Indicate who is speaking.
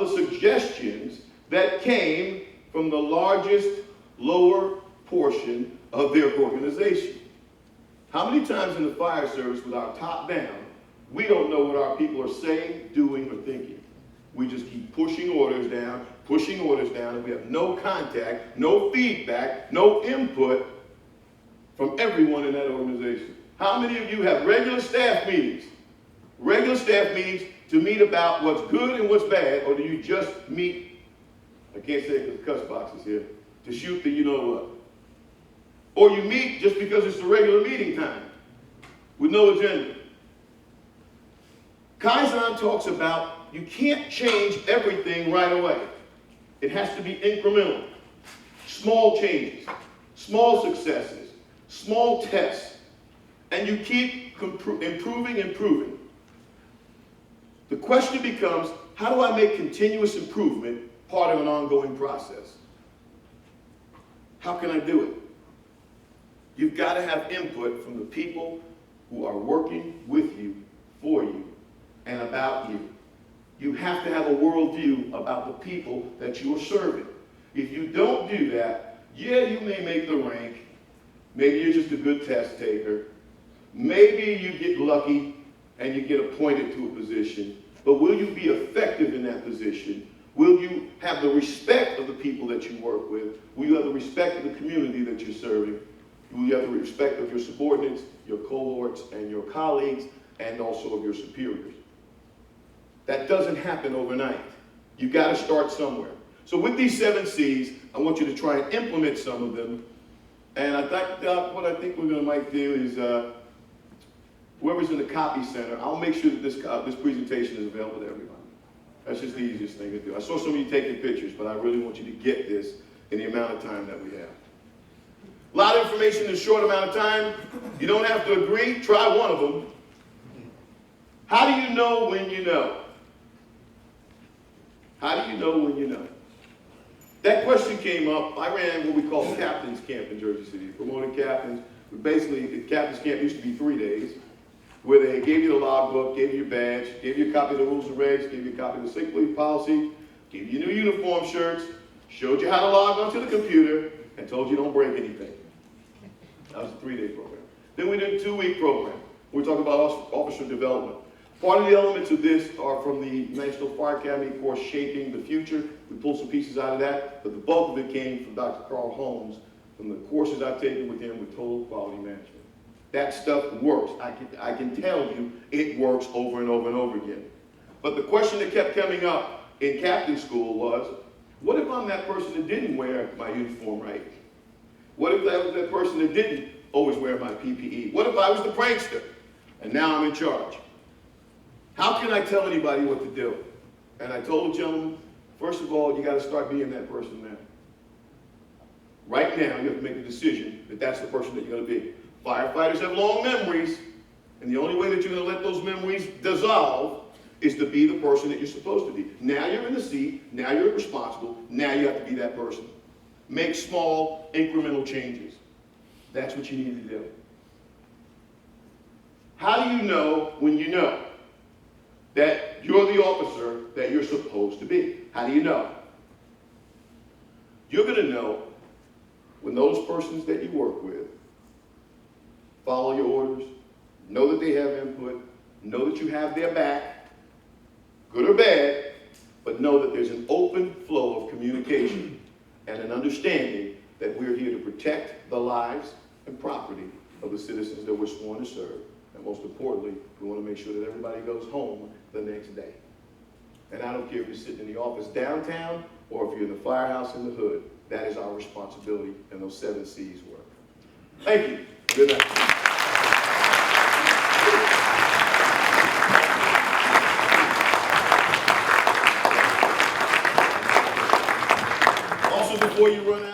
Speaker 1: of the suggestions that came from the largest lower portion of their organization. How many times in the fire service with our top down, we don't know what our people are saying, doing, or thinking. We just keep pushing orders down, and we have no contact, no feedback, no input from everyone in that organization. How many of you have regular staff meetings? Regular staff meetings to meet about what's good and what's bad, or do you just meet, I can't say it because cuss box is here, to shoot the you know what? Or you meet just because it's the regular meeting time with no agenda. Kaizen talks about you can't change everything right away. It has to be incremental. Small changes, small successes, small tests, and you keep improving. The question becomes, how do I make continuous improvement part of an ongoing process? How can I do it? You've got to have input from the people who are working with you, for you, and about you. You have to have a worldview about the people that you are serving. If you don't do that, yeah, you may make the rank. Maybe you're just a good test taker. Maybe you get lucky and you get appointed to a position. But will you be effective in that position? Will you have the respect of the people that you work with? Will you have the respect of the community that you're serving? Will you have the respect of your subordinates, your cohorts, and your colleagues, and also of your superiors? That doesn't happen overnight. You've got to start somewhere. So with these 7 C's, I want you to try and implement some of them. And I think what I think we're might do is, whoever's in the copy center, I'll make sure that this presentation is available to everybody. That's just the easiest thing to do. I saw some of you taking pictures, but I really want you to get this in the amount of time that we have. A lot of information in a short amount of time. You don't have to agree. Try one of them. How do you know when you know? How do you know when you know? That question came up. I ran what we call captain's camp in Jersey City, promoting captains. Basically, the captain's camp used to be 3 days, where they gave you the logbook, gave you your badge, gave you a copy of the rules and regs, gave you a copy of the sick leave policy, gave you new uniform shirts, showed you how to log onto the computer, and told you don't break anything. That was a 3-day program. Then we did a 2-week program. We talked about officer development. Part of the elements of this are from the National Fire Academy course, Shaping the Future. We pulled some pieces out of that, but the bulk of it came from Dr. Carl Holmes, from the courses I've taken with him with total quality management. That stuff works. I can tell you it works over and over and over again. But the question that kept coming up in captain school was, what if I'm that person that didn't wear my uniform right? What if I was that person that didn't always wear my PPE? What if I was the prankster and now I'm in charge? How can I tell anybody what to do? And I told the gentleman, first of all, you got to start being that person now. Right now, you have to make the decision that that's the person that you're going to be. Firefighters have long memories, and the only way that you're going to let those memories dissolve is to be the person that you're supposed to be. Now you're in the seat, now you're responsible, now you have to be that person. Make small, incremental changes. That's what you need to do. How do you know when you know that you're the officer that you're supposed to be? How do you know? You're going to know when those persons that you work with follow your orders, know that they have input, know that you have their back, good or bad, but know that there's an open flow of communication and an understanding that we're here to protect the lives and property of the citizens that we're sworn to serve. And most importantly, we want to make sure that everybody goes home the next day. And I don't care if you're sitting in the office downtown or if you're in the firehouse in the hood. That is our responsibility, and those 7 C's work. Thank you. Good night. Also, before you run out,